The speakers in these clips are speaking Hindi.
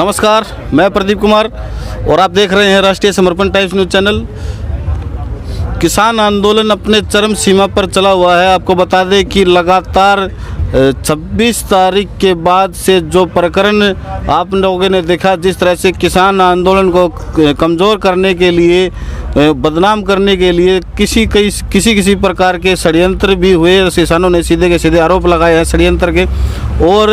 नमस्कार, मैं प्रदीप कुमार और आप देख रहे हैं राष्ट्रीय समर्पण टाइम्स न्यूज़ चैनल। किसान आंदोलन अपने चरम सीमा पर चला हुआ है। आपको बता दें कि लगातार 26 तारीख के बाद से जो प्रकरण आप लोगों ने देखा, जिस तरह से किसान आंदोलन को कमज़ोर करने के लिए, बदनाम करने के लिए किसी प्रकार के षड्यंत्र भी हुए। किसानों ने सीधे के सीधे आरोप लगाए हैं षड्यंत्र के। और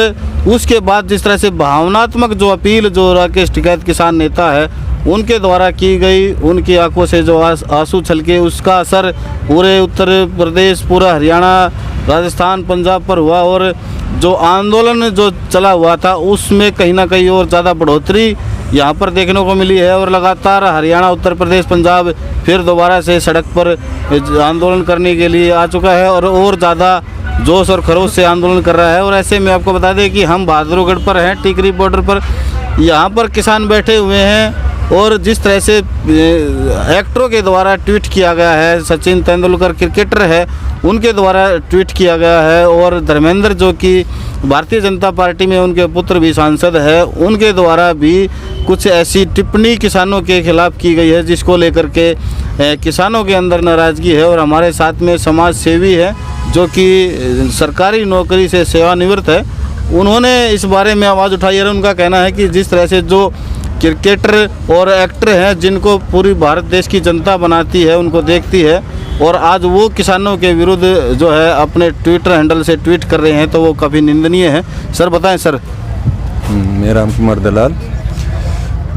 उसके बाद जिस तरह से भावनात्मक जो अपील जो राकेश टिकैत किसान नेता है उनके द्वारा की गई, उनकी आंखों से जो आंसू छलके, उसका असर पूरे उत्तर प्रदेश, पूरा हरियाणा, राजस्थान, पंजाब पर हुआ। और जो आंदोलन जो चला हुआ था उसमें कहीं ना कहीं और ज़्यादा बढ़ोतरी यहाँ पर देखने को मिली है। और लगातार हरियाणा, उत्तर प्रदेश, पंजाब फिर दोबारा से सड़क पर आंदोलन करने के लिए आ चुका है और ज़्यादा जोश और खरोश से आंदोलन कर रहा है। और ऐसे में आपको बता दें कि हम बहादुरगढ़ पर हैं, टिकरी बॉर्डर पर। यहाँ पर किसान बैठे हुए हैं और जिस तरह से एक्टरों के द्वारा ट्वीट किया गया है, सचिन तेंदुलकर क्रिकेटर है, उनके द्वारा ट्वीट किया गया है। और धर्मेंद्र जो कि भारतीय जनता पार्टी में उनके पुत्र भी सांसद है, उनके द्वारा भी कुछ ऐसी टिप्पणी किसानों के खिलाफ की गई है जिसको लेकर के किसानों के अंदर नाराज़गी है। और हमारे साथ में समाज सेवी है जो कि सरकारी नौकरी से सेवानिवृत्त है, उन्होंने इस बारे में आवाज़ उठाई है। उनका कहना है कि जिस तरह से जो क्रिकेटर और एक्टर हैं जिनको पूरी भारत देश की जनता बनाती है, उनको देखती है, और आज वो किसानों के विरुद्ध जो है अपने ट्विटर हैंडल से ट्वीट कर रहे हैं, तो वो काफ़ी निंदनीय है। सर बताएं सर। मेरा राम कुमार दलाल।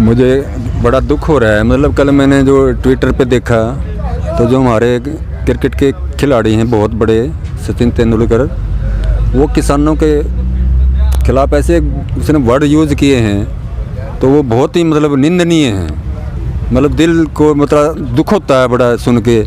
मुझे बड़ा दुख हो रहा है। मतलब कल मैंने जो ट्विटर पे देखा तो जो हमारे क्रिकेट के खिलाड़ी हैं बहुत बड़े, सचिन तेंदुलकर, वो किसानों के खिलाफ ऐसे उसने वर्ड यूज़ किए हैं तो वो बहुत ही मतलब निंदनीय हैं। मतलब दिल को मतलब दुख होता है बड़ा सुन के,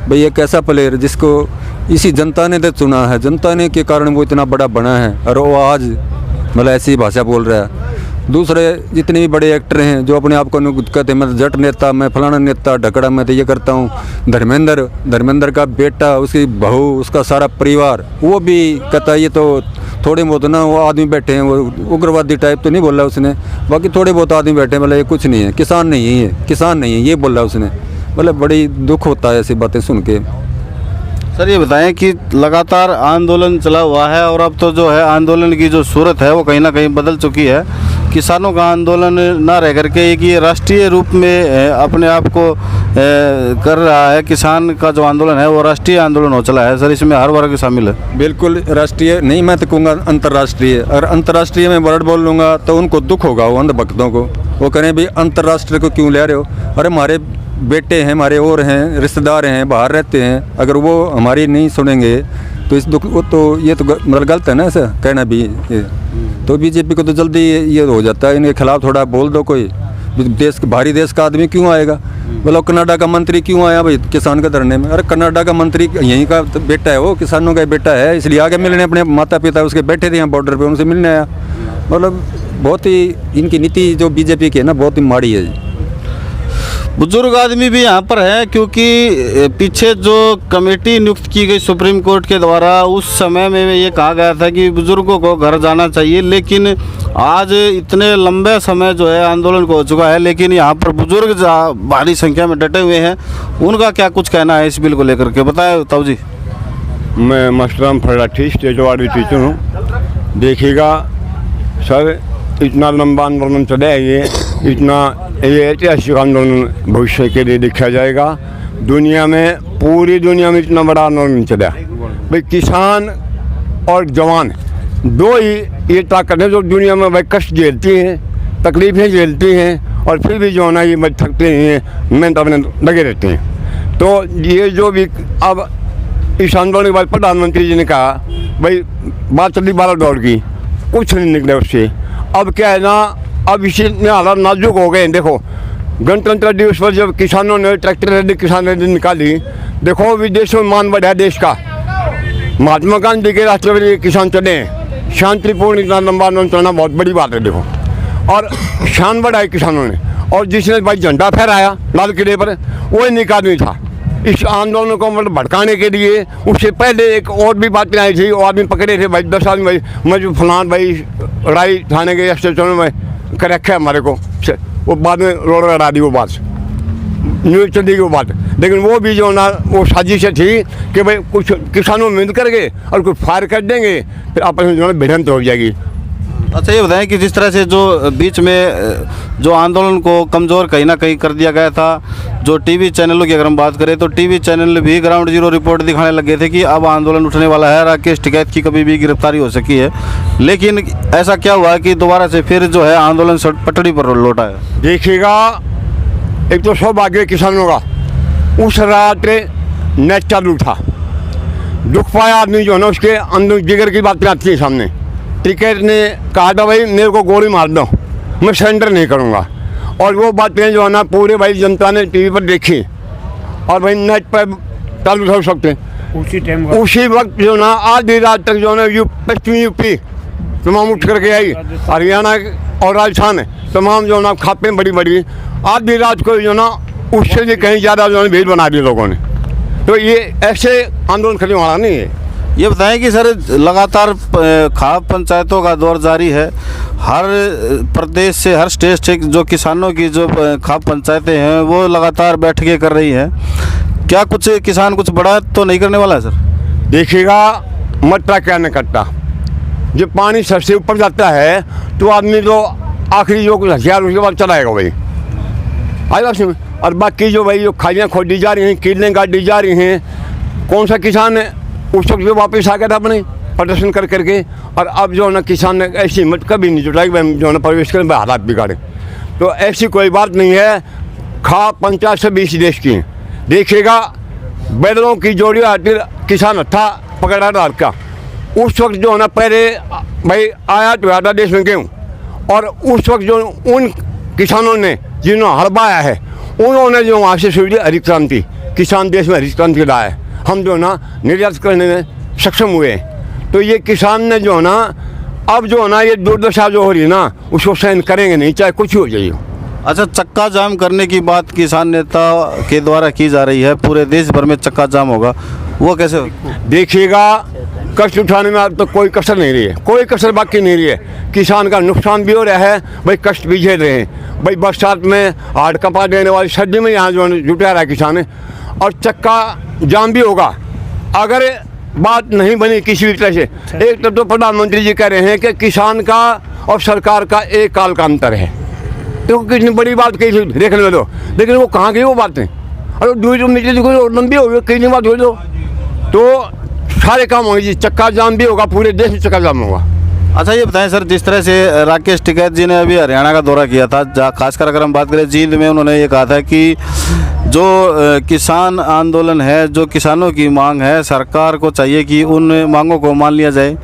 भाई एक ऐसा प्लेयर जिसको इसी जनता ने तो चुना है, जनता ने के कारण वो इतना बड़ा बना है, और वो आज मतलब ऐसी भाषा बोल रहा है। दूसरे जितने भी बड़े एक्टर हैं जो अपने आप को कहते हैं मैं जट नेता, मैं फलाना नेता, ढकड़ा, मैं तो ये करता हूँ। धर्मेंद्र का बेटा, उसकी बहू, उसका सारा परिवार, वो भी कहता है ये तो थोड़े बहुत ना वो आदमी बैठे हैं, वो उग्रवादी टाइप तो नहीं बोला उसने, बाकी थोड़े बहुत आदमी बैठे हैं, मतलब ये कुछ नहीं है, किसान नहीं है ये बोला उसने। मतलब बड़ी दुख होता है ऐसी बातें सुन के। सर ये बताएं कि लगातार आंदोलन चला हुआ है और अब तो जो है आंदोलन की जो सूरत है वो कहीं ना कहीं बदल चुकी है। किसानों का आंदोलन ना रह करके एक ये राष्ट्रीय रूप में अपने आप को कर रहा है। किसान का जो आंदोलन है वो राष्ट्रीय आंदोलन हो चला है। सर इसमें हर वर्ग शामिल है। बिल्कुल राष्ट्रीय नहीं, मैं तो कहूँगा अंतर्राष्ट्रीय। अगर अंतर्राष्ट्रीय में वर्ड बोल लूँगा तो उनको दुख होगा, वो अंधभक्तों को। वो करें भाई अंतर्राष्ट्रीय को क्यों ले रहे हो? अरे हमारे बेटे हैं, हमारे और हैं, रिश्तेदार हैं, बाहर रहते हैं, अगर वो हमारी नहीं सुनेंगे तो इस दुख तो ये तो मतलब गलत है ना ऐसा कहना भी। तो बीजेपी को तो जल्दी ये हो जाता है, इनके खिलाफ थोड़ा बोल दो। कोई देश भारी देश का आदमी क्यों आएगा? मतलब कनाडा का मंत्री क्यों आया भाई किसान का धरने में? अरे कनाडा का मंत्री यहीं का तो बेटा है, वो किसानों का बेटा है, इसलिए आगे मिलने अपने माता पिता उसके बैठे थे यहाँ बॉर्डर पे, उनसे मिलने आया। मतलब बहुत ही इनकी नीति जो बीजेपी की है ना, बहुत ही माड़ी है। बुजुर्ग आदमी भी यहाँ पर है क्योंकि पीछे जो कमेटी नियुक्त की गई सुप्रीम कोर्ट के द्वारा, उस समय में ये कहा गया था कि बुजुर्गों को घर जाना चाहिए। लेकिन आज इतने लंबे समय जो है आंदोलन को हो चुका है, लेकिन यहाँ पर बुजुर्ग भारी संख्या में डटे हुए हैं। उनका क्या कुछ कहना है इस बिल को लेकर के, बताए ताऊ जी। मैं मास्टर फर्लाठी स्टेट वार्ड टीचर हूँ। देखिएगा सर, इतना लंबा आंदोलन चला है, ये ऐतिहासिक आंदोलन भविष्य के लिए देखा जाएगा। दुनिया में, पूरी दुनिया में इतना बड़ा आंदोलन चला भाई। किसान और जवान दो ही ये ताकत है जो दुनिया में भाई कष्ट झेलती हैं, तकलीफ़ें झेलती हैं, और फिर भी जो है ना ये भाई थकते नहीं हैं, मेहनत अपने लगे रहते हैं। तो ये जो भी अब इस आंदोलन के बाद प्रधानमंत्री जी ने कहा भाई बात चली 12 दौर की, कुछ नहीं निकले उससे। अब क्या है ना, अब इसी में हालात नाजुक हो गए। देखो गणतंत्र दिवस पर जब किसानों ने ट्रैक्टर रैली, किसान रैली निकाली, देखो विदेशों में मान बढ़ा देश का। महात्मा गांधी के राष्ट्रपति किसान चले हैं, शांतिपूर्ण इतना लंबा आंदोलन चलना बहुत बड़ी बात है। देखो और शान बढ़ाई किसानों ने, और जिसने भाई झंडा फहराया लाल किले पर वो एक आदमी था। इस आंदोलन को मतलब भड़काने के लिए उससे पहले एक और भी बातें आई थी। वो आदमी पकड़े थे भाई 10 आदमी, भाई मैं जो फलान भाई राई थाने के स्टेशन में कर रखा है हमारे को, वो बाद में रोड लड़ा दी वो बात, न्यूज़ चली गई वो बात। लेकिन वो भी जो ना वो साजिश थी कि भाई कुछ किसानों में मिल करके और कुछ फायर कर देंगे, फिर आपस में जो है भिड़ंत हो जाएगी। अच्छा ये बताएं कि जिस तरह से जो बीच में जो आंदोलन को कमज़ोर कहीं ना कहीं कर दिया गया था, जो टीवी चैनलों की अगर हम बात करें तो टीवी चैनल भी ग्राउंड जीरो रिपोर्ट दिखाने लगे थे कि अब आंदोलन उठने वाला है, राकेश टिकैत की कभी भी गिरफ्तारी हो सकी है। लेकिन ऐसा क्या हुआ कि दोबारा से फिर जो है आंदोलन पटड़ी पर लौटा है? देखिएगा, एक तो सौभाग्य किसानों का, उस रात नेट चालू था, दुख पाया आदमी जो है ना उसके अंदर जिगर की बातें आती है सामने। टिकैत ने कहा था भाई मेरे को गोली मार दो, मैं सरेंडर नहीं करूँगा, और वो बातें जो है ना पूरे भाई जनता ने टीवी पर देखी और भाई नेट पर चालू हो सकते उसी वक्त जो ना आधी रात तक जो है पश्चिमी यूपी तमाम उठ करके आई, हरियाणा और राजस्थान तमाम जो ना खापें बड़ी बड़ी, आधी रात को जो ना उससे भी कहीं ज़्यादा जो है भीड़ बना दी लोगों ने। तो ये ऐसे आंदोलन करने वाला नहीं है। ये बताएं कि सर लगातार खाप पंचायतों का दौर जारी है, हर प्रदेश से हर स्टेट से जो किसानों की जो खाप पंचायतें हैं वो लगातार बैठकें कर रही हैं। क्या कुछ किसान कुछ बड़ा तो नहीं करने वाला है सर? देखिएगा, मट्टा क्या नहीं करता, जब पानी सर से ऊपर जाता है तो आदमी तो आखिरी जो कुछ हथियार उसके बाद चलाएगा भाई, आई बात सुन। और बाकी जो भाई जो खालियाँ खोदी जा रही हैं, कीलें गाड़ी जा रही हैं, कौन सा किसान है उस वक्त जो वापस आ गया था अपने प्रदर्शन कर करके, और अब जो है ना किसान ने ऐसी हिम्मत कभी नहीं जुटाई जो है ना प्रवेश करें हालात बिगाड़े। तो ऐसी कोई बात नहीं है, खाप पंचायत से 20 देश की हैं। देखिएगा, बैलों की जोड़ी आती किसान हत्था पकड़ा डाल का, उस वक्त जो है ना पहले भाई आया तो आधा देश में गेहूँ, और उस वक्त जो उन किसानों ने जिन्होंने हल बाया है उन्होंने जो वहाँ से शुरू की हरित क्रांति, किसान देश में हरित क्रांति लाया है, हम जो ना निर्यात करने में सक्षम हुए हैं। तो ये किसान ने जो है ना अब जो है ना ये दुर्दशा जो हो रही है ना उसको सहन करेंगे नहीं, चाहे कुछ हो जाए। अच्छा, चक्का जाम करने की बात किसान नेता के द्वारा की जा रही है, पूरे देश भर में चक्का जाम होगा, वो कैसे हो? देखिएगा, कष्ट उठाने में अब तो कोई कसर नहीं रही है, कोई कसर बाकी नहीं रही है। किसान का नुकसान भी हो रहा है भाई, कष्ट भी झेल रहे हैं भाई, बरसात में हाड़ कपा देने वाली सर्दी में यहाँ जो है जुटा रहा है किसान, और चक्का जाम भी होगा अगर बात नहीं बनी किसी भी तरह से। एक तो प्रधानमंत्री जी कह रहे हैं कि किसान का और सरकार का एक काल का अंतर है, तो कितनी बड़ी बात कही देखने में दो, लेकिन वो कहाँ गई वो बातें, और दूसरी मीटिंग लंबी हो गई, कई बात हो दो तो सारे काम होंगे जी, चक्का जाम भी होगा, पूरे देश में चक्का जाम होगा। अच्छा ये बताएं सर, जिस तरह से राकेश टिकैत जी ने अभी हरियाणा का दौरा किया था, जहाँ खासकर अगर हम बात करें जींद में, उन्होंने ये कहा था कि जो किसान आंदोलन है, जो किसानों की मांग है, सरकार को चाहिए कि उन मांगों को मान लिया जाए।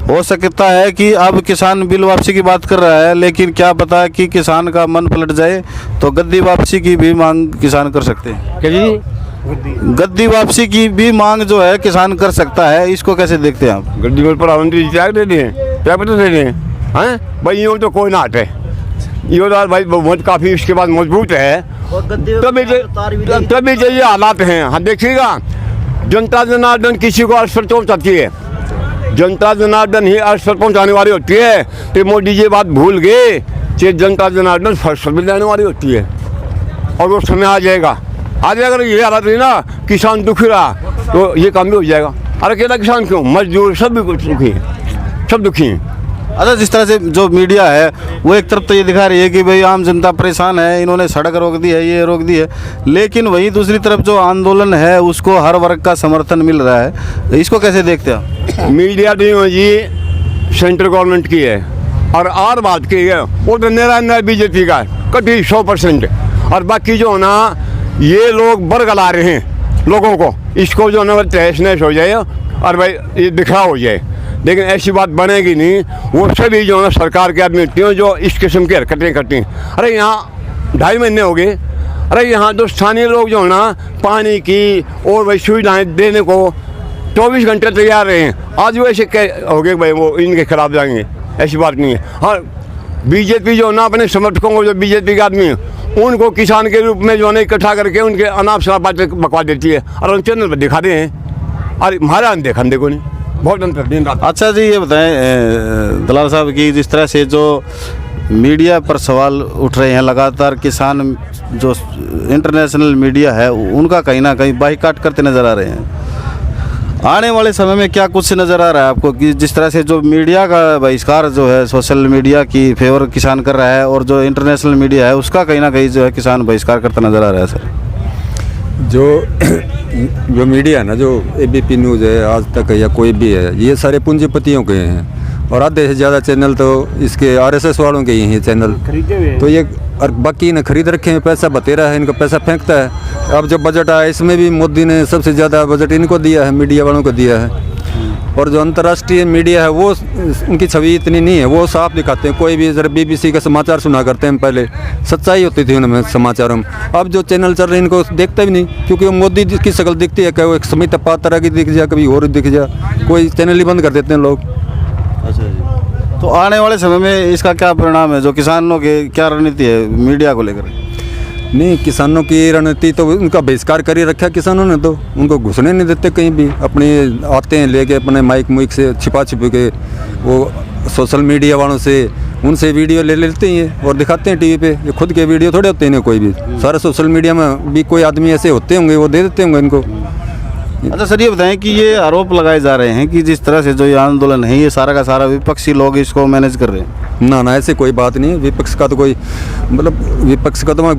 हो सकता है कि अब किसान बिल वापसी की बात कर रहा है, लेकिन क्या पता कि किसान का मन पलट जाए तो गद्दी वापसी की भी मांग किसान कर सकते हैं। क्या जी? गद्दी वापसी की भी मांग जो है किसान कर सकता है, इसको कैसे देखते हैं आप? गद्दी पर प्रधानमंत्री त्याग दे दिए, क्या पता दे दिए हैं भाई, यूँ तो कोई ना हटे, ये तो भाई बहुत काफ़ी उसके बाद मजबूत है, तभी तो ये हालात हैं। हाँ देखिएगा, जनता जनार्दन किसी को अर्श पर पहुँचाती है, जनता जनार्दन ही अर्श पर पहुँचाने वाली होती है। तो मोदी ये बात भूल गए कि जनता जनार्दन फर्श पर मिलाने वाली होती है, और वो समय आ जाएगा। अगर ये हालत रही ना, किसान दुखी रहा तो ये काम भी हो जाएगा। अरे अकेला किसान क्यों, मजदूर सब भी कुछ दुखी हैं, सब दुखी हैं। अच्छा, जिस तरह से जो मीडिया है वो एक तरफ तो ये दिखा रही है कि भाई आम जनता परेशान है, इन्होंने सड़क रोक दी है, ये रोक दी है, लेकिन वहीं दूसरी तरफ जो आंदोलन है उसको हर वर्ग का समर्थन मिल रहा है, इसको कैसे देखते हैं? मीडिया तो जी सेंट्रल गवर्नमेंट की है और बात की है, वो तो निरा बीजेपी का कभी 100%। और बाकी जो ना ये लोग बरगला रहे हैं लोगों को, इसको जो ना तहस नहस हो जाए और भाई ये दिखावा हो जाए, लेकिन ऐसी बात बनेगी नहीं। वो सभी जो है ना सरकार के आदमी होती हैं जो इस किस्म की हरकतें करती हैं। अरे यहाँ 2.5 महीने हो गए, अरे यहाँ तो स्थानीय लोग जो है ना पानी की और भाई सुविधाएं देने को 24 घंटे तैयार रहे हैं। आज वो ऐसे हो गए भाई वो इनके खिलाफ जाएंगे, ऐसी बात नहीं है। हाँ, बीजेपी जो ना अपने समर्थकों को, जो बीजेपी के आदमी हैं उनको किसान के रूप में जो है इकट्ठा करके उनके अनाप शनाप बातें बकवा देती है, और उन चैनल पर दिखा दे हैं, और हमारा देखा देखो नहीं, बहुत अंतर दिन रात। अच्छा जी, ये बताएं दलाल साहब कि जिस तरह से जो मीडिया पर सवाल उठ रहे हैं लगातार। किसान जो इंटरनेशनल मीडिया है उनका कहीं ना कहीं बाइकाट करते नज़र आ रहे हैं। आने वाले समय में क्या कुछ नज़र आ रहा है आपको कि जिस तरह से जो मीडिया का बहिष्कार जो है सोशल मीडिया की फेवर किसान कर रहा है और जो इंटरनेशनल मीडिया है उसका कहीं ना कहीं जो है किसान बहिष्कार करता नज़र आ रहा है सर? जो मीडिया है ना, जो ABP न्यूज़ है, आज तक है या कोई भी है, ये सारे पूंजीपतियों के हैं और आधे से ज़्यादा चैनल तो इसके RSS वालों के ही हैं चैनल। तो ये और बाकी ने खरीद रखे हैं, पैसा बतेरा है, इनको पैसा फेंकता है। अब जो बजट आया इसमें भी मोदी ने सबसे ज़्यादा बजट इनको दिया है, मीडिया वालों को दिया है। और जो अंतर्राष्ट्रीय मीडिया है वो उनकी छवि इतनी नहीं है, वो साफ दिखाते हैं। कोई भी जरा BBC का समाचार सुना करते हैं, पहले सच्चाई होती थी उनमें समाचारों में। अब जो चैनल चल रहे हैं इनको देखते भी नहीं, क्योंकि वो मोदी की शक्ल दिखती है, कभी वो एक समिता पात्रा की दिख जाए, कभी और दिख जाए, कोई चैनल ही बंद कर देते हैं लोग। अच्छा जी। तो आने वाले समय में इसका क्या परिणाम है, जो किसानों के क्या रणनीति है मीडिया को लेकर? नहीं, किसानों की रणनीति तो उनका बहिष्कार कर ही रखा है किसानों ने, तो उनको घुसने नहीं देते कहीं भी। अपने आते हैं लेके अपने माइक से छिपा के वो सोशल मीडिया वालों से उनसे वीडियो ले लेते हैं और दिखाते हैं टीवी पे। ये खुद के वीडियो थोड़े होते हैं कोई भी, सारा सोशल मीडिया में भी कोई आदमी ऐसे होते होंगे वो दे देते होंगे इनको। अच्छा सर, ये बताएं कि ये आरोप लगाए जा रहे हैं कि जिस तरह से जो ये आंदोलन है ये सारा का सारा विपक्षी लोग इसको मैनेज कर रहे हैं। ना ऐसे कोई बात नहीं है। विपक्ष का तो कोई मतलब विपक्ष का तो वहाँ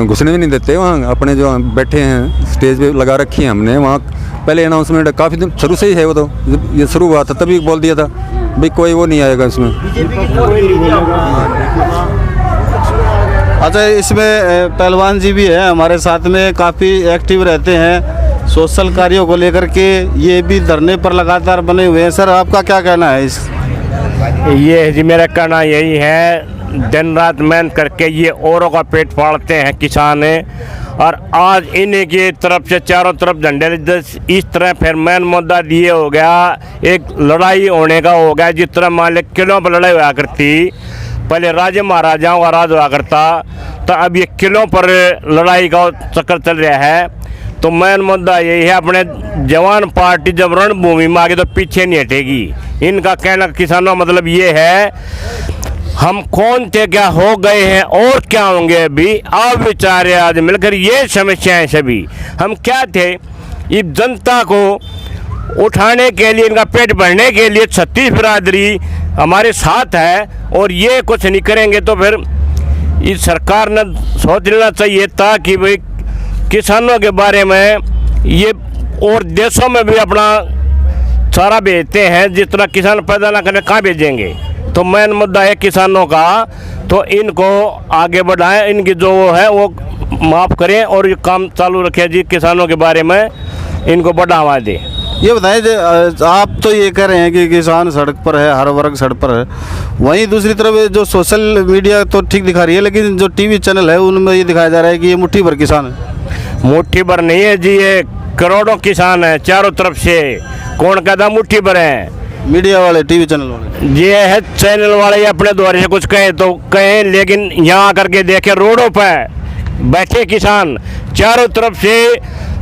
घुसने भी नहीं देते। वहाँ अपने जो बैठे हैं स्टेज पे लगा रखी है हमने, वहाँ पहले अनाउंसमेंट काफ़ी दिन शुरू से ही है। वो तो ये शुरू हुआ था तभी बोल दिया था भाई कोई वो नहीं आएगा इसमें। अच्छा, इसमें पहलवान जी भी है हमारे साथ में, काफ़ी एक्टिव रहते हैं सोशल कार्यों को लेकर के, ये भी धरने पर लगातार बने हुए हैं। सर आपका क्या कहना है इस? ये जी मेरा कहना यही है, दिन रात मेहनत करके ये औरों का पेट फाड़ते हैं किसान और आज इन्हीं की तरफ से चारों तरफ झंडे इस तरह फिर मेन मुद्दा दिए हो गया, एक लड़ाई होने का हो गया। जिस तरह मान लो किलों पर लड़ाई हुआ करती, पहले राजे महाराजाओं का राज हुआ करता, तो अब ये किलों पर लड़ाई का चक्कर चल रहा है। तो मेन मुद्दा यही है, अपने जवान पार्टी जब रणभूमि में आगे तो पीछे नहीं हटेगी। इनका कहना किसानों का मतलब ये है, हम कौन थे, क्या हो गए हैं और क्या होंगे अभी, आप विचारे आज मिलकर ये समस्याएं सभी। हम क्या थे, इस जनता को उठाने के लिए, इनका पेट भरने के लिए 36 बिरादरी हमारे साथ है और ये कुछ नहीं करेंगे तो फिर इस सरकार ने सोच लेना चाहिए था कि भाई किसानों के बारे में ये और देशों में भी अपना चारा भेजते हैं, जिस तरह किसान पैदा ना करने कहाँ भेजेंगे। तो मेन मुद्दा है किसानों का, तो इनको आगे बढ़ाएं, इनकी जो वो है वो माफ़ करें और ये काम चालू रखें जी, किसानों के बारे में इनको बढ़ावा दें। ये बताएं, आप तो ये कह रहे हैं कि किसान सड़क पर है, हर वर्ग सड़क पर है, वहीं दूसरी तरफ जो सोशल मीडिया तो ठीक दिखा रही है, लेकिन जो TV चैनल है उनमें ये दिखाया जा रहा है कि ये मुट्ठी भर किसान है। मुट्ठी भर नहीं है जी, ये करोड़ों किसान हैं चारों तरफ से। कौन कहता मुट्ठी भर है? मीडिया वाले, TV चैनल वाले, ये है चैनल वाले अपने द्वारे से कुछ कहें तो कहें, लेकिन यहाँ करके देखे रोडों पर बैठे किसान चारों तरफ से,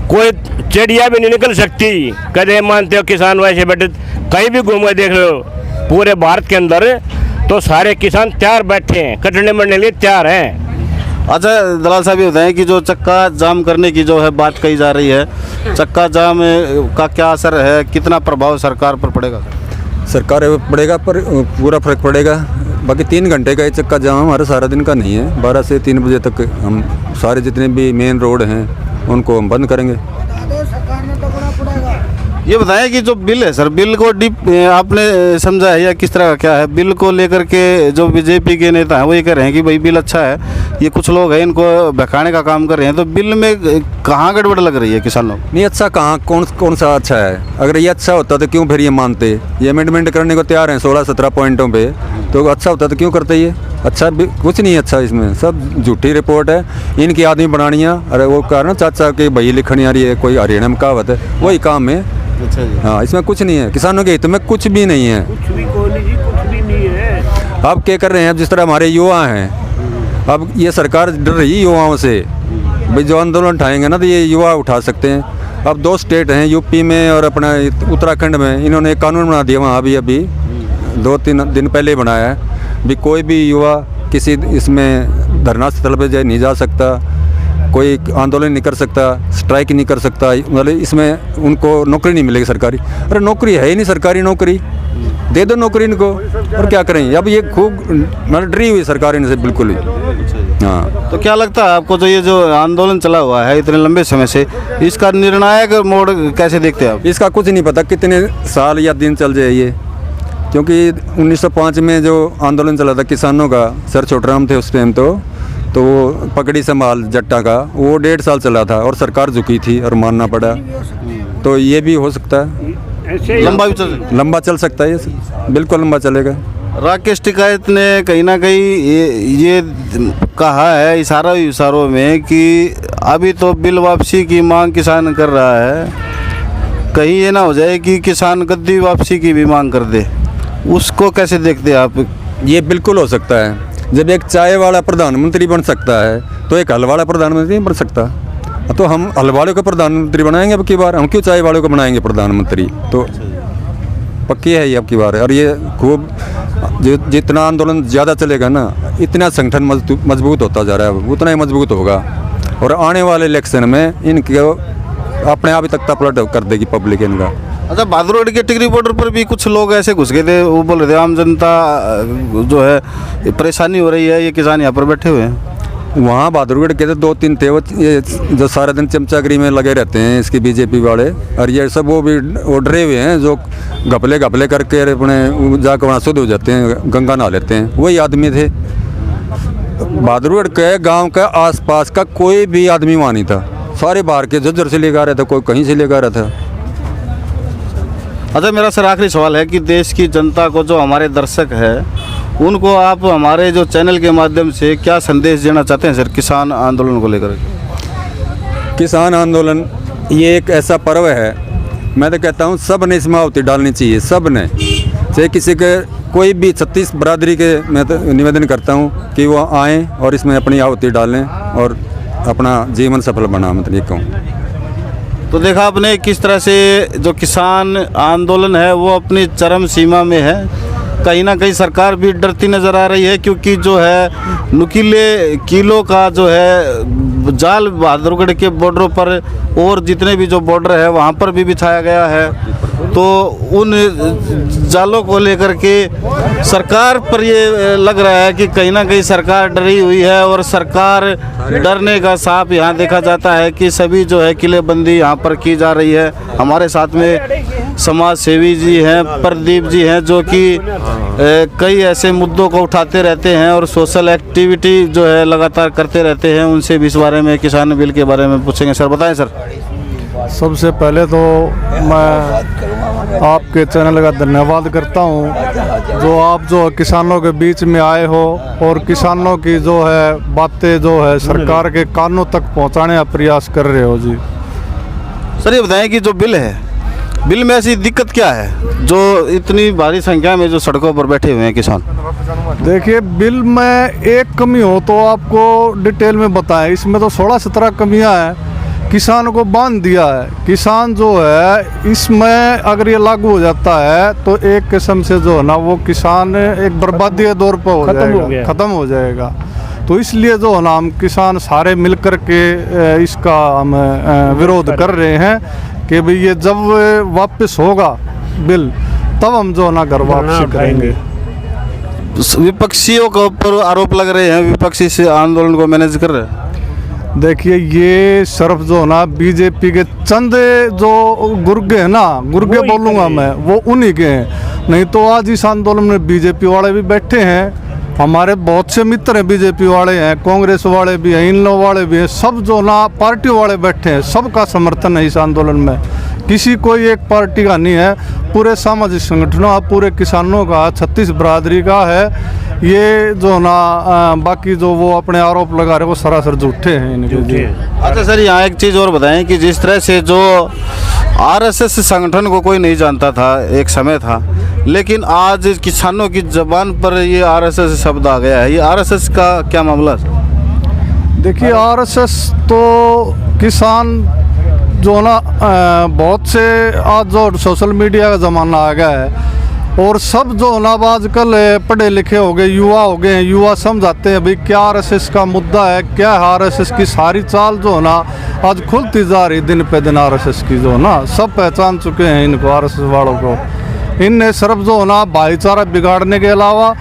कोई चिड़िया भी नहीं निकल सकती। कदे मानते हो किसान वैसे बैठे, कहीं भी घूमे देख लो पूरे भारत के अंदर, तो सारे किसान तैयार बैठे हैं, कटने मरने लिए तैयार हैं। अच्छा दलाल साहब, ये बताएं कि जो चक्का जाम करने की जो है बात कही जा रही है, चक्का जाम का क्या असर है, कितना प्रभाव सरकार पर पड़ेगा? सरकार पर पड़ेगा पर पूरा फर्क पड़ेगा। बाकी 3 घंटे का ये चक्का जाम हमारा सारा दिन का नहीं है। 12 से 3 बजे तक हम सारे जितने भी मेन रोड हैं उनको हम बंद करेंगे। ये बताएं कि जो बिल है सर, बिल को आपने समझा है या किस तरह का क्या है? बिल को लेकर के जो BJP के नेता हैं वो ये कह रहे हैं कि भाई बिल अच्छा है, ये कुछ लोग हैं इनको बहकाने का काम कर रहे हैं, तो बिल में कहाँ गड़बड़ लग रही है किसानों को? नहीं, अच्छा कहाँ, कौन सा अच्छा है? अगर ये अच्छा होता तो क्यों फिर ये मानते? ये अमेंडमेंट करने को तैयार हैं 16-17 पॉइंटों पे, तो अच्छा होता तो क्यों करते? ये अच्छा कुछ नहीं अच्छा, इसमें सब झूठी रिपोर्ट है, इनकी आदमी बनानियाँ। अरे वो कारण चाचा के भाई लिखनी आ रही है, कोई हरियाणा में कहावत है, वही काम है। अच्छा जी। हाँ, इसमें कुछ नहीं है, किसानों के हित में कुछ भी नहीं है। कुछ भी नहीं है। अब क्या कर रहे हैं, अब जिस तरह हमारे युवा हैं, अब ये सरकार डर रही युवाओं से, भाई जो आंदोलन उठाएंगे ना तो ये युवा उठा सकते हैं। अब 2 स्टेट हैं, UP में और अपना उत्तराखंड में, इन्होंने एक कानून बना दिया वहाँ अभी 2-3 दिन पहले बनाया है। भी कोई भी युवा किसी इसमें धरना स्थल पर नहीं जा सकता, कोई आंदोलन नहीं कर सकता, स्ट्राइक नहीं कर सकता, मतलब इसमें उनको नौकरी नहीं मिलेगी सरकारी। अरे नौकरी है ही नहीं, सरकारी नौकरी दे दो नौकरी इनको, और क्या करेंगे। अब ये खूब मतलब डरी हुई सरकार इनसे बिल्कुल ही। हाँ, तो क्या लगता है आपको, जो ये जो आंदोलन चला हुआ है इतने लंबे समय से, इसका निर्णायक मोड़ कैसे देखते हैं आप? इसका कुछ नहीं पता कितने साल या दिन चल जाए ये, क्योंकि 1905 में जो आंदोलन चला था किसानों का, सर छोटराम थे उस टाइम, तो वो पकड़ी संभाल जट्टा का, वो 1.5 साल चला था और सरकार झुकी थी और मानना पड़ा। तो ये भी हो सकता है, लंबा चल सकता है, ये बिल्कुल लंबा चलेगा। राकेश टिकैत ने कहीं ना कहीं ये कहा है इशारों में कि अभी तो बिल वापसी की मांग किसान कर रहा है, कहीं ये ना हो जाए कि किसान गद्दी वापसी की भी मांग कर दे, उसको कैसे देखते हैं आप? ये बिल्कुल हो सकता है। जब एक चाय वाला प्रधानमंत्री बन सकता है तो एक हल वाला प्रधानमंत्री नहीं बन सकता। तो हम हल वाले को प्रधानमंत्री बनाएंगे अब की बार, हम क्यों चाय वाले को बनाएंगे प्रधानमंत्री? तो पक्की है ये अब की बार। और ये खूब जितना आंदोलन ज़्यादा चलेगा ना, इतना संगठन मजबूत होता जा रहा है, उतना ही मजबूत होगा। और आने वाले इलेक्शन में इनके अपने आप ही तख्ता पलट कर देगी पब्लिक इनका। अच्छा, बहादुरगढ़ के टिकरी बॉर्डर पर भी कुछ लोग ऐसे घुस गए थे, वो बोल रहे थे आम जनता जो है परेशानी हो रही है, ये किसान यहाँ पर बैठे हुए हैं। वहाँ बहादुरगढ़ के तो 2-3 थे, वो ये जो सारा दिन चमचागिरी में लगे रहते हैं इसकी बीजेपी वाले, और ये सब वो भी वो डरे हुए हैं जो घपले करके अपने जाकर वहाँ शुद्ध हो जाते हैं, गंगा नहा लेते हैं, वही आदमी थे। बहादुरगढ़ के गांव के आसपास का कोई भी आदमी वहाँ नहीं था, सारे बाहर के झज्जर से लेकर आ रहा था, कोई कहीं से लेकर आ रहा था। अच्छा, मेरा सर आखिरी सवाल है कि देश की जनता को, जो हमारे दर्शक है, उनको आप हमारे जो चैनल के माध्यम से क्या संदेश देना चाहते हैं सर, किसान आंदोलन को लेकर? किसान आंदोलन ये एक ऐसा पर्व है, मैं तो कहता हूँ सब ने इसमें आहुति डालनी चाहिए, सब ने, चाहे किसी के कोई भी 36 बरादरी के, मैं तो निवेदन करता हूँ कि वो आएँ और इसमें अपनी आहुति डालें और अपना जीवन सफल बना, मतलब ये कहूँ। तो देखा आपने किस तरह से जो किसान आंदोलन है वो अपनी चरम सीमा में है। कहीं ना कहीं सरकार भी डरती नज़र आ रही है, क्योंकि जो है नुकीले किलो का जो है जाल बहादुरगढ़ के बॉर्डरों पर और जितने भी जो बॉर्डर है वहाँ पर भी बिछाया गया है। तो उन जालों को लेकर के सरकार पर ये लग रहा है कि कहीं ना कहीं सरकार डरी हुई है, और सरकार डरने का साफ यहाँ देखा जाता है कि सभी जो है किलेबंदी यहाँ पर की जा रही है। हमारे साथ में समाज सेवी जी हैं, प्रदीप जी हैं, जो कि कई ऐसे मुद्दों को उठाते रहते हैं और सोशल एक्टिविटी जो है लगातार करते रहते हैं। उनसे भी इस बारे में, किसान बिल के बारे में पूछेंगे। सर बताएं सर। सबसे पहले तो मैं आपके चैनल का धन्यवाद करता हूं, जो आप जो किसानों के बीच में आए हो और किसानों की जो है बातें जो है सरकार के कानों तक पहुंचाने का प्रयास कर रहे हो जी। सर ये बताएं कि जो बिल है, बिल में ऐसी दिक्कत क्या है जो इतनी भारी संख्या में जो सड़कों पर बैठे हुए हैं किसान? देखिए, बिल में एक कमी हो तो आपको डिटेल में बताएं। इसमें तो 16-17 कमियां हैं, किसान को बांध दिया है। किसान जो है इसमें अगर ये लागू हो जाता है तो एक किस्म से जो है ना वो किसान एक बर्बादी के दौर पर ख़त्म हो जाएगा। तो इसलिए जो है ना हम किसान सारे मिलकर के इसका हम विरोध कर रहे हैं कि भाई ये जब वापस होगा बिल, तब हम जो है ना घर वापसी करेंगे। विपक्षियों के ऊपर आरोप लग रहे हैं, विपक्षी से आंदोलन को मैनेज कर रहे हैं। देखिए, ये सिर्फ जो है ना बीजेपी के चंद जो गुर्गे हैं ना, गुर्गे बोलूँगा मैं, वो उन्हीं के हैं। नहीं तो आज इस आंदोलन में बीजेपी वाले भी बैठे हैं, हमारे बहुत से मित्र हैं, बीजेपी वाले हैं, कांग्रेस वाले भी हैं, इन लोग वाले भी हैं, सब जो ना पार्टी वाले बैठे हैं। सबका समर्थन है इस आंदोलन में, किसी कोई एक पार्टी का नहीं है, पूरे सामाजिक संगठनों, पूरे किसानों का, 36 बरादरी का है। ये जो ना बाकी जो वो अपने आरोप लगा रहे वो सरासर झूठे हैं इनके। अच्छा सर, यहाँ एक चीज़ और बताएं कि जिस तरह से जो आरएसएस संगठन को कोई नहीं जानता था, एक समय था, लेकिन आज किसानों की जबान पर ये आरएसएस शब्द आ गया है, ये आरएसएस का क्या मामला? देखिए, आरएसएस तो किसान जो ना बहुत से आज जो सोशल मीडिया का ज़माना आ गया है, और सब जो ना अब आजकल पढ़े लिखे हो गए, युवा हो गए हैं, युवा समझाते हैं भाई क्या आरएसएस का मुद्दा है, क्या है आरएसएस की सारी चाल जो ना आज खुलती जा रही दिन पे दिन। आरएसएस की जो ना सब पहचान चुके हैं इनको, आरएसएस वालों को। इनने सिर्फ जो ना भाईचारा बिगाड़ने के अलावा,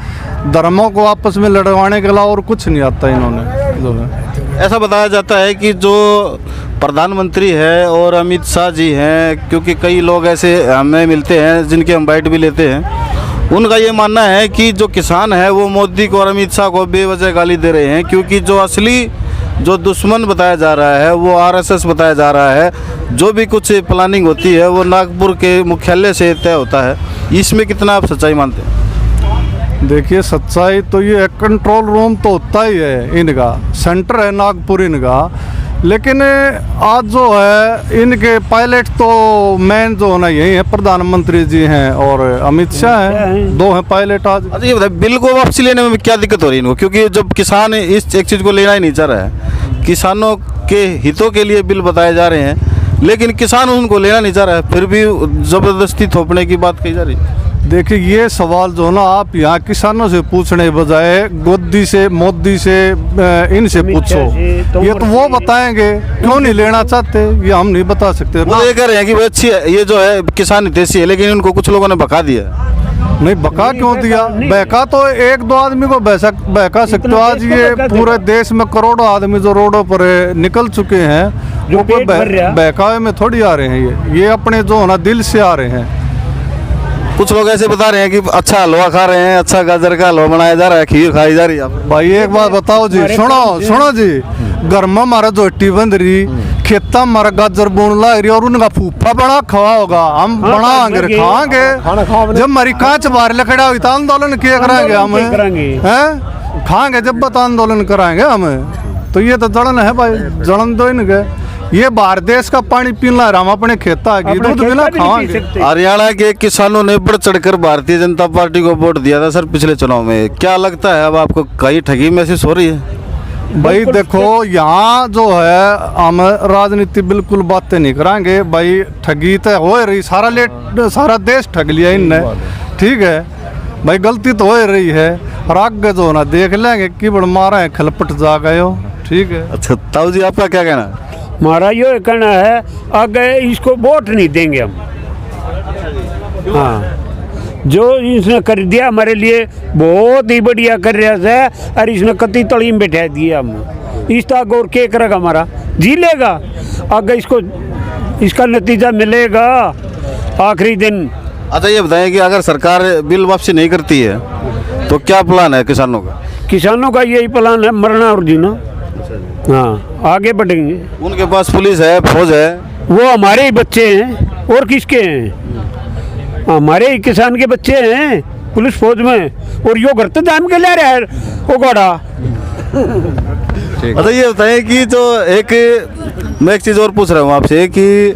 धर्मों को आपस में लड़वाने के अलावा और कुछ नहीं आता इन्होंने जो है। ऐसा बताया जाता है कि जो प्रधानमंत्री है और अमित शाह जी हैं, क्योंकि कई लोग ऐसे हमें मिलते हैं जिनके हम बाइट भी लेते हैं, उनका ये मानना है कि जो किसान है वो मोदी को और अमित शाह को बेवजह गाली दे रहे हैं, क्योंकि जो असली जो दुश्मन बताया जा रहा है वो आरएसएस बताया जा रहा है। जो भी कुछ प्लानिंग होती है वो नागपुर के मुख्यालय से तय होता है। इसमें कितना आप सच्चाई मानते हैं? देखिए सच्चाई तो ये कंट्रोल रूम तो होता ही है इनका, सेंटर है नागपुर इनका, लेकिन आज जो है इनके पायलट तो मेन जो होना यही है, प्रधानमंत्री जी हैं और अमित शाह हैं, दो हैं पायलट आज। अच्छा ये बताइए, बिल को वापसी लेने में क्या दिक्कत हो रही है इनको? क्योंकि जब किसान इस एक चीज़ को लेना ही नहीं चाह रहा है, किसानों के हितों के लिए बिल बताए जा रहे हैं, लेकिन किसान उनको लेना नहीं चाह रहा है, फिर भी ज़बरदस्ती थोपने की बात कही जा रही है। देखिए ये सवाल जो ना आप यहाँ किसानों से पूछने बजाय गोदी से, मोदी से, इनसे पूछो, ये तो वो बताएंगे क्यों नहीं लेना चाहते, ये हम नहीं बता सकते। वो ये कह रहे हैं कि भाई अच्छी है, ये जो है किसान हितैषी है, लेकिन इनको कुछ लोगों ने भगा दिया। नहीं बका क्यों दिया? बहका तो एक दो आदमी को बहका सकते हो, आज ये पूरे देश में करोड़ों आदमी जो रोडों पर निकल चुके हैं, वो कोई बहकावे में थोड़ी आ रहे हैं, ये अपने जो है ना दिल से आ रहे हैं। कुछ लोग ऐसे बता रहे हैं कि अच्छा हलवा खा रहे हैं, अच्छा गाजर का हलवा बनाया जा रहा है, खीर खाई जा रही है। भाई एक बात बताओ जी, सुनो जी, घर में हमारा जो हट्टी बंद रही, खेता हमारा गाजर बुन ला रही और उनका फूफा बड़ा खवा होगा, हम बनाएंगे खाएंगे। जब हमारी कांच बाहर लकड़ा हुई तो आंदोलन किया कराएंगे हम, हैं खाएंगे जब बता आंदोलन कराएंगे हम। तो ये तो जलन है भाई, जलन तो इनके, ये बाहर देश का पानी पीना है, हम अपने खेता की दूध बिना खाएंगे। हरियाणा के किसानों ने बढ़ चढ़कर भारतीय जनता पार्टी को वोट दिया था सर पिछले चुनाव में, क्या लगता है अब आपको कहीं ठगी महसूस हो रही है? भाई देखो यहाँ जो है हम राजनीति बिल्कुल बातें नहीं कराएंगे भाई, ठगी तो हो रही, सारा देश ठग लिया इनने, ठीक है भाई, गलती तो हो रही है, राग जो ना देख लेंगे कि बड़ मारा है खलपट जा गए हो, ठीक है। अच्छा ताऊ जी आपका क्या कहना है? हमारा ये कहना है अगर इसको वोट नहीं देंगे हम, हाँ जो इसने कर दिया हमारे लिए बहुत ही बढ़िया कर रहा है, और इसने कति तली में बैठा दिया हम, इस तक और क्या करेगा, हमारा जी लेगा अगर इसका नतीजा मिलेगा आखिरी दिन। अच्छा ये बताएं कि अगर सरकार बिल वापसी नहीं करती है तो क्या प्लान है किसानों का? किसानों का यही प्लान है, मरना और जीना, हाँ आगे बढ़ेंगे। उनके पास पुलिस है, फौज है, वो हमारे ही बच्चे हैं और किसके हैं, हमारे ही किसान के बच्चे हैं पुलिस फौज में, और यो घर तो दाम के ले रहा है वो घोड़ा। अच्छा ये बताएं कि जो मैं एक चीज़ और पूछ रहा हूँ आपसे कि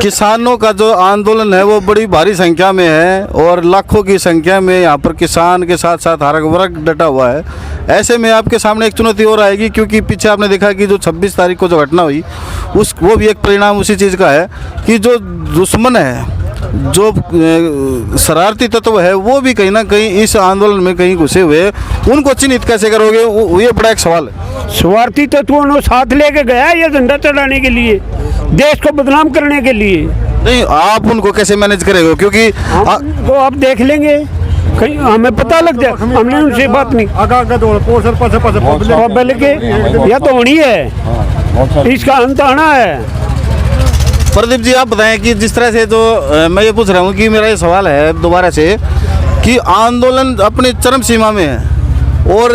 किसानों का जो आंदोलन है वो बड़ी भारी संख्या में है और लाखों की संख्या में यहाँ पर किसान के साथ साथ हर वर्ग डटा हुआ है। ऐसे में आपके सामने एक चुनौती और आएगी, क्योंकि पीछे आपने देखा कि जो 26 तारीख को जो घटना हुई वो भी एक परिणाम उसी चीज़ का है कि जो दुश्मन है, जो शरारती तत्व है, वो भी कहीं ना कहीं इस आंदोलन में कहीं घुसे हुए, उनको चिन्हित कैसे करोगे? ये बड़ा एक सवाल है। स्वार्थी तत्वों ने साथ लेके गया ये झंडा चढ़ाने के लिए, देश को बदनाम करने के लिए। नहीं आप उनको कैसे मैनेज करेंगे? क्योंकि तो आप देख लेंगे, कहीं हमें पता लग जाए, हमने उनसे बात नहीं यह तो होनी है, इसका अंत आना है। प्रदीप जी आप बताएं कि जिस तरह से जो मैं ये पूछ रहा हूँ कि मेरा ये सवाल है दोबारा से कि आंदोलन अपनी चरम सीमा में है और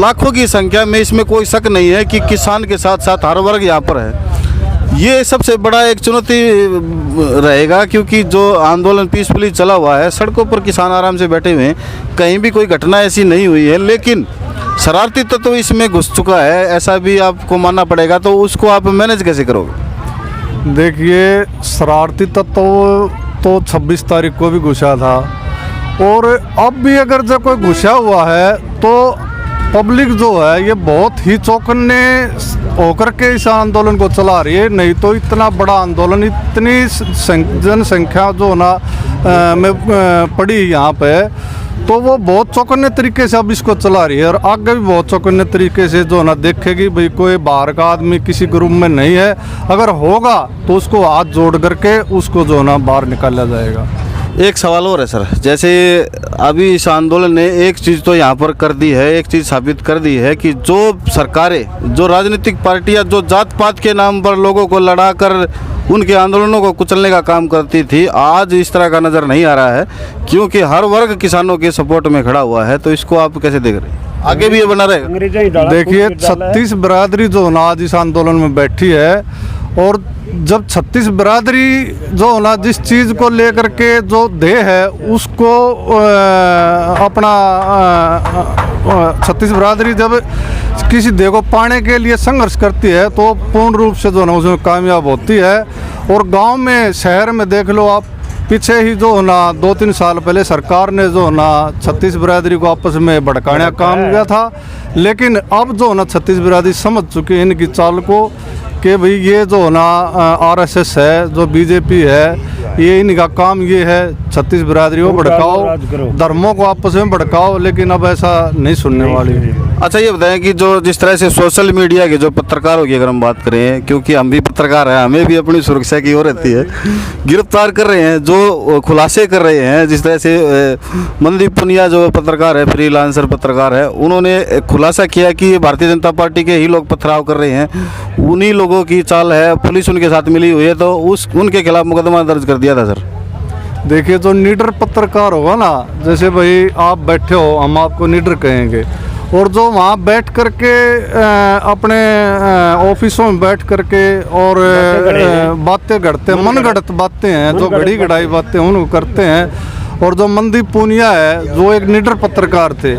लाखों की संख्या में, इसमें कोई शक नहीं है कि किसान के साथ साथ हर वर्ग यहाँ पर है, ये सबसे बड़ा एक चुनौती रहेगा, क्योंकि जो आंदोलन पीसफुली चला हुआ है, सड़कों पर किसान आराम से बैठे हुए हैं, कहीं भी कोई घटना ऐसी नहीं हुई है, लेकिन शरारती तत्व तो इसमें घुस चुका है, ऐसा भी आपको मानना पड़ेगा। तो उसको आप मैनेज कैसे करोगे? देखिए शरारती तत्व तो 26 तारीख को भी घुसा था, और अब भी अगर जब कोई घुसा हुआ है तो पब्लिक जो है ये बहुत ही चौकन्ने होकर के इस आंदोलन को चला रही है। नहीं तो इतना बड़ा आंदोलन, इतनी जनसंख्या जो ना में पड़ी यहाँ पे, तो वो बहुत चौकन्ने तरीके से अब इसको चला रही है और आगे भी बहुत चौकन्ने तरीके से जो ना देखेगी भाई कोई बाहर का आदमी किसी ग्रुप में नहीं है, अगर होगा तो उसको हाथ जोड़ करके उसको जो ना बाहर निकाला जाएगा। एक सवाल और है सर, जैसे अभी इस आंदोलन ने एक चीज़ तो यहाँ पर कर दी है, एक चीज़ साबित कर दी है कि जो सरकारें, जो राजनीतिक पार्टियाँ जो जात पात के नाम पर लोगों को लड़ाकर उनके आंदोलनों को कुचलने का काम करती थी, आज इस तरह का नज़र नहीं आ रहा है, क्योंकि हर वर्ग किसानों के सपोर्ट में खड़ा हुआ है। तो इसको आप कैसे देख रहे हैं, आगे भी ये बना रहेगा? देखिए 36 बिरादरी जो ना आज इस आंदोलन में बैठी है, और जब 36 बिरादरी जो ना जिस चीज़ को लेकर के जो देह है उसको अपना 36 बिरादरी जब किसी देह को पाने के लिए संघर्ष करती है तो पूर्ण रूप से जो ना उसमें कामयाब होती है। और गांव में, शहर में देख लो आप, पीछे ही जो ना 2-3 साल पहले सरकार ने जो ना 36 बिरादरी को आपस में भड़काने का काम किया था, लेकिन अब जो ना 36 बिरादरी समझ चुकी है इनकी चाल को कि भाई ये जो ना आरएसएस है, जो बीजेपी है, ये इनका काम ये है 36 बिरादरी को भड़काओ, धर्मों को आपस में भड़काओ, लेकिन अब ऐसा नहीं सुनने वाली। अच्छा ये बताएं कि जो जिस तरह से सोशल मीडिया के जो पत्रकारों की अगर हम बात करें, क्योंकि हम भी पत्रकार हैं, हमें भी अपनी सुरक्षा की ओर रहती है, गिरफ्तार कर रहे हैं, जो खुलासे कर रहे हैं, जिस तरह से मनदीप पुनिया जो पत्रकार है, फ्रीलांसर पत्रकार है, उन्होंने खुलासा किया कि भारतीय जनता पार्टी के ही लोग पथराव कर रहे हैं, उन्हीं लोगों की चाल है, पुलिस उनके साथ मिली हुई है, तो उनके खिलाफ मुकदमा दर्ज कर दिया था सर। देखिए जो निडर पत्रकार होगा ना, जैसे भाई आप बैठे हो, हम आपको निडर कहेंगे, और जो वहाँ बैठ करके अपने ऑफिसों में बैठ करके और बातें करते हैं, मन गढ़ंत बातें हैं, जो घड़ी घड़ाई बातें उनको करते हैं। और जो मनदीप पुनिया है, जो एक निडर पत्रकार थे,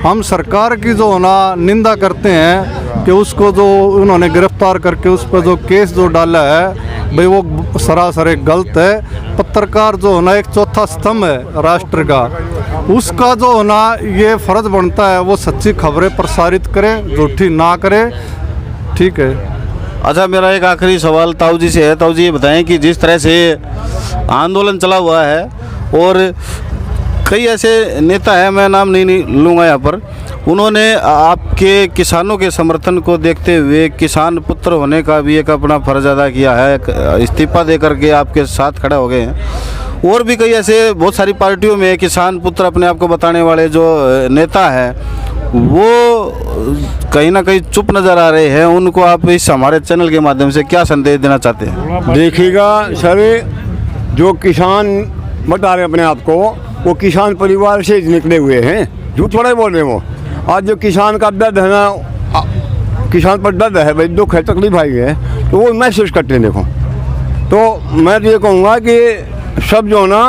हम सरकार की जो ना निंदा करते हैं कि उसको जो उन्होंने गिरफ्तार करके उस पर जो केस जो डाला है भाई वो सरासर गलत है। पत्रकार जो होना एक चौथा स्तंभ है राष्ट्र का, उसका जो होना ये फर्ज बनता है वो सच्ची खबरें प्रसारित करे, झूठी ना करे। ठीक है। अच्छा मेरा एक आखिरी सवाल ताऊ जी से है। ताऊ जी ये बताएं कि जिस तरह से आंदोलन चला हुआ है और कई ऐसे नेता हैं, मैं नाम नहीं लूँगा यहाँ पर, उन्होंने आपके किसानों के समर्थन को देखते हुए किसान पुत्र होने का भी एक अपना फर्ज अदा किया है, इस्तीफा दे करके आपके साथ खड़े हो गए हैं। और भी कई ऐसे बहुत सारी पार्टियों में किसान पुत्र अपने आप को बताने वाले जो नेता हैं वो कहीं ना कहीं चुप नज़र आ रहे हैं। उनको आप इस हमारे चैनल के माध्यम से क्या संदेश देना चाहते हैं? देखिएगा सर, जो किसान बता रहे अपने आप को, वो किसान परिवार से निकले हुए हैं, झूठ थोड़ा ही बोल रहे हैं वो। आज जो किसान का दर्द है ना, किसान पर दर्द है भाई, दुख है, तकलीफ आई है, तो वो महसूस करते हैं। देखो तो मैं तो ये कहूँगा कि सब जो ना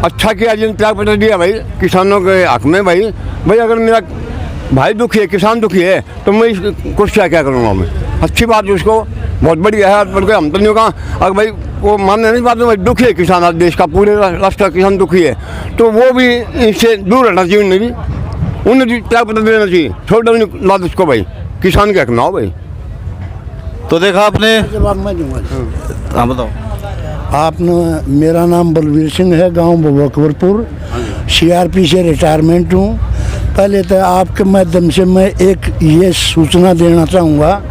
अच्छा किया, जिन त्याग पत्र दिया भाई किसानों के हक में। भाई अगर मेरा भाई दुखी है, किसान दुखी है, तो मैं कुछ क्या करूँगा? मैं अच्छी बात है, उसको बहुत बढ़िया है, बल्कि हम तो नहीं कहा। अगर भाई वो मानने नहीं पाते, भाई दुखी है किसान, आज देश का पूरे राष्ट्र का किसान दुखी है, तो वो भी इससे दूर रहना चाहिए। उन्हें भी त्याग पत्र देना चाहिए, छोड़ लाद उसको भाई, किसान के हक में आओ भाई। तो देखा आपने, जवाब मैं दूंगा। हाँ बताओ। आपने, मेरा नाम बलवीर सिंह है, गांव बकबरपुर, सीआरपी से रिटायरमेंट हूँ। पहले तो आपके माध्यम से मैं एक ये सूचना देना चाहूँगा,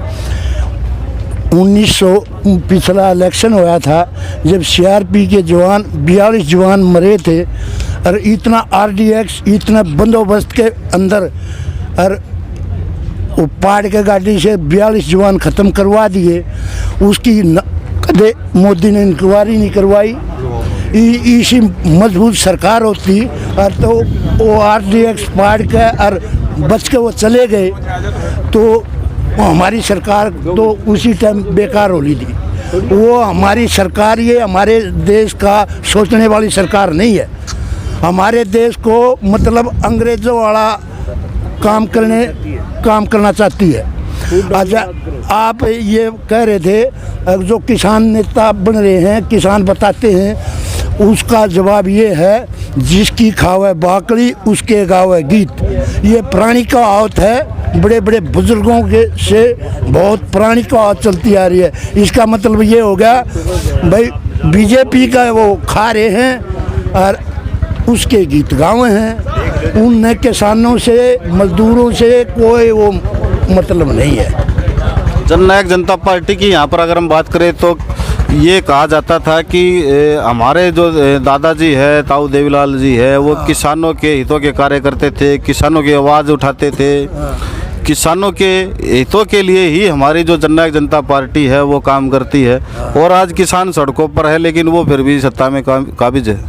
1900 पिछला इलेक्शन हुआ था, जब सीआरपी के जवान 42 जवान मरे थे, और इतना आरडीएक्स, इतना बंदोबस्त के अंदर, और वो पहाड़ के गाड़ी से 42 जवान ख़त्म करवा दिए। उसकी कदे मोदी ने इंक्वायरी नहीं करवाई। इसी मजबूत सरकार होती और तो वो आरडीएक्स पहाड़ के और बच के वो चले गए, तो हमारी सरकार तो उसी टाइम बेकार हो ली थी। वो हमारी सरकार, ये हमारे देश का सोचने वाली सरकार नहीं है। हमारे देश को मतलब अंग्रेज़ों वाला काम करना चाहती है। अच्छा, आप ये कह रहे थे जो किसान नेता बन रहे हैं, किसान बताते हैं, उसका जवाब ये है, जिसकी खावे बाकड़ी उसके गावे गीत। ये पुरानी कहावत है। बड़े बड़े बुजुर्गों के से बहुत पुरानी कहावत चलती आ रही है। इसका मतलब ये हो गया भाई बीजेपी का वो खा रहे हैं और उसके गीत गावे हैं, उन किसानों से मजदूरों से कोई वो मतलब नहीं है। जननायक जनता पार्टी की यहाँ पर अगर हम बात करें तो ये कहा जाता था कि हमारे जो दादाजी है ताऊ देवीलाल जी है वो किसानों के हितों के कार्य करते थे, किसानों की आवाज़ उठाते थे, किसानों के हितों के लिए ही हमारी जो जननायक जनता पार्टी है वो काम करती है। और आज किसान सड़कों पर है लेकिन वो फिर भी सत्ता में काबिज है।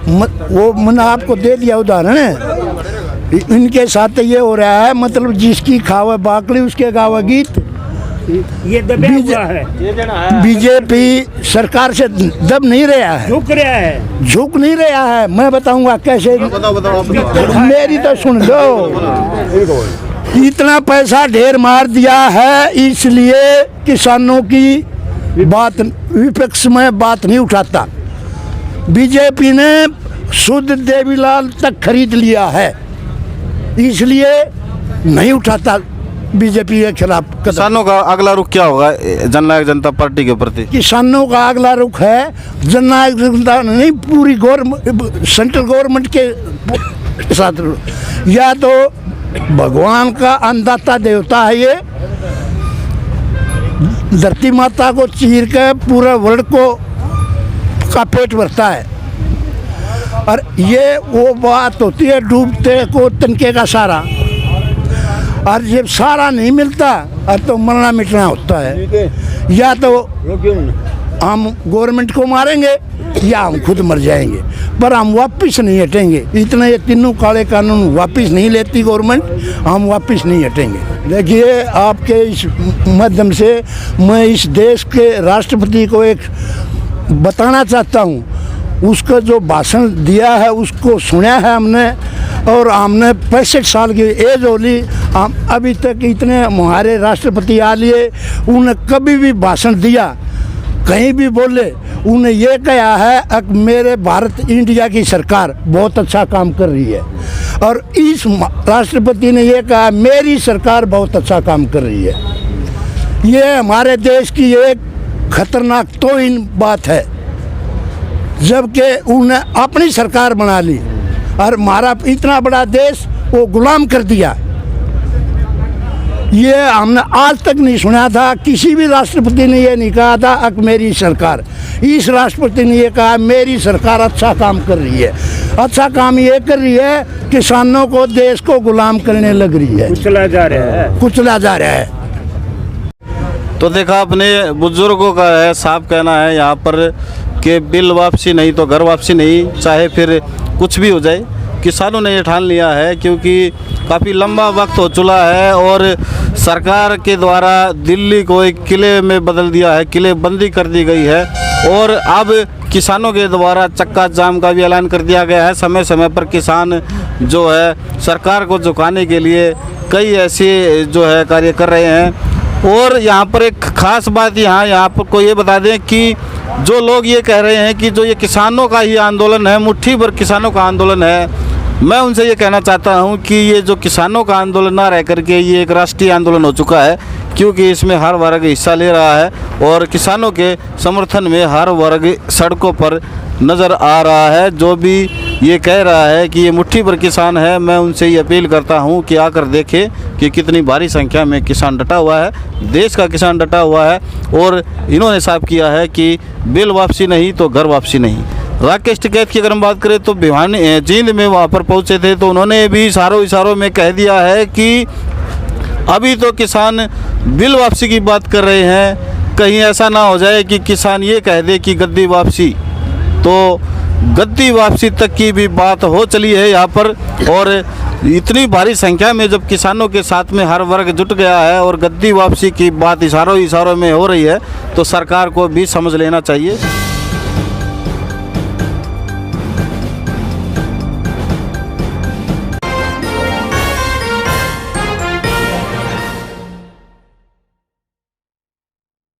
वो मैंने आपको दे दिया उदाहरण है। इनके साथ ये हो रहा है, मतलब जिसकी खावे बाकली उसके गावे गीत। ये दबा हुआ है। बीजेपी सरकार से दब नहीं रहा है, झुक नहीं रहा है। मैं बताऊंगा कैसे। मेरी तो सुन लो। इतना पैसा ढेर मार दिया है, इसलिए किसानों की बात विपक्ष में बात नहीं उठाता। बीजेपी ने शुद्ध देवीलाल तक खरीद लिया है, इसलिए नहीं उठाता बीजेपी के खिलाफ। किसानों का अगला रुख क्या होगा जननायक जनता पार्टी के प्रति? किसानों का अगला रुख है जननायक जनता नहीं, पूरी गवर्नमेंट सेंट्रल गवर्नमेंट के साथ। या तो भगवान का अन्नदाता देवता है ये, धरती माता को चीर के पूरे वर्ल्ड को का पेट भरता है। और ये वो बात होती है डूबते को तनके का सारा, और जब सारा नहीं मिलता और तो मरना मिटना होता है। या तो हम गवर्नमेंट को मारेंगे या हम खुद मर जाएंगे, पर हम वापस नहीं हटेंगे। इतना ये तीनों काले कानून वापस नहीं लेती गवर्नमेंट, हम वापस नहीं हटेंगे। देखिए, आपके इस माध्यम से मैं इस देश के राष्ट्रपति को एक बताना चाहता हूँ। उसका जो भाषण दिया है उसको सुना है हमने, और हमने 65 साल की एज हो ली, हम अभी तक इतने हमारे राष्ट्रपति आ लिए, उन्हें कभी भी भाषण दिया कहीं भी बोले उन्हें ये कहा है कि मेरे भारत इंडिया की सरकार बहुत अच्छा काम कर रही है। और इस राष्ट्रपति ने ये कहा मेरी सरकार बहुत अच्छा काम कर रही है। ये हमारे देश की एक खतरनाक तौहीन बात है, जबकि उन्हें अपनी सरकार बना ली और हमारा इतना बड़ा देश वो गुलाम कर दिया। ये हमने आज तक नहीं सुना था, किसी भी राष्ट्रपति ने ये नहीं कहा था कि मेरी सरकार। इस राष्ट्रपति ने ये कहा मेरी सरकार अच्छा काम कर रही है। अच्छा काम ये कर रही है, किसानों को देश को गुलाम करने लग रही है, कुचला जा रहा है। तो देखा, अपने बुजुर्गों का है साफ कहना है यहाँ पर कि बिल वापसी नहीं तो घर वापसी नहीं, चाहे फिर कुछ भी हो जाए। किसानों ने ये ठान लिया है क्योंकि काफ़ी लंबा वक्त हो चुका है और सरकार के द्वारा दिल्ली को एक किले में बदल दिया है, किले बंदी कर दी गई है। और अब किसानों के द्वारा चक्का जाम का भी ऐलान कर दिया गया है। समय समय पर किसान जो है सरकार को झुकाने के लिए कई ऐसे जो है कार्य कर रहे हैं। और यहाँ पर एक ख़ास बात यहाँ पर को ये बता दें कि जो लोग ये कह रहे हैं कि जो ये किसानों का ही आंदोलन है, मुट्ठी भर किसानों का आंदोलन है, मैं उनसे ये कहना चाहता हूँ कि ये जो किसानों का आंदोलन ना रह करके ये एक राष्ट्रीय आंदोलन हो चुका है, क्योंकि इसमें हर वर्ग हिस्सा ले रहा है और किसानों के समर्थन में हर वर्ग सड़कों पर नज़र आ रहा है। जो भी ये कह रहा है कि ये मुट्ठी भर किसान है, मैं उनसे ये अपील करता हूँ कि आकर देखें कि कितनी भारी संख्या में किसान डटा हुआ है, देश का किसान डटा हुआ है। और इन्होंने साफ किया है कि बिल वापसी नहीं तो घर वापसी नहीं। राकेश टिकैत की अगर हम बात करें तो भिवानी जींद में वहाँ पर पहुँचे थे तो उन्होंने भी इशारों में कह दिया है कि अभी तो किसान बिल वापसी की बात कर रहे हैं, कहीं ऐसा ना हो जाए कि किसान ये कह दे कि गद्दी वापसी, तो गद्दी वापसी तक की भी बात हो चली है यहाँ पर। और इतनी भारी संख्या में जब किसानों के साथ में हर वर्ग जुट गया है और गद्दी वापसी की बात इशारों में हो रही है तो सरकार को भी समझ लेना चाहिए।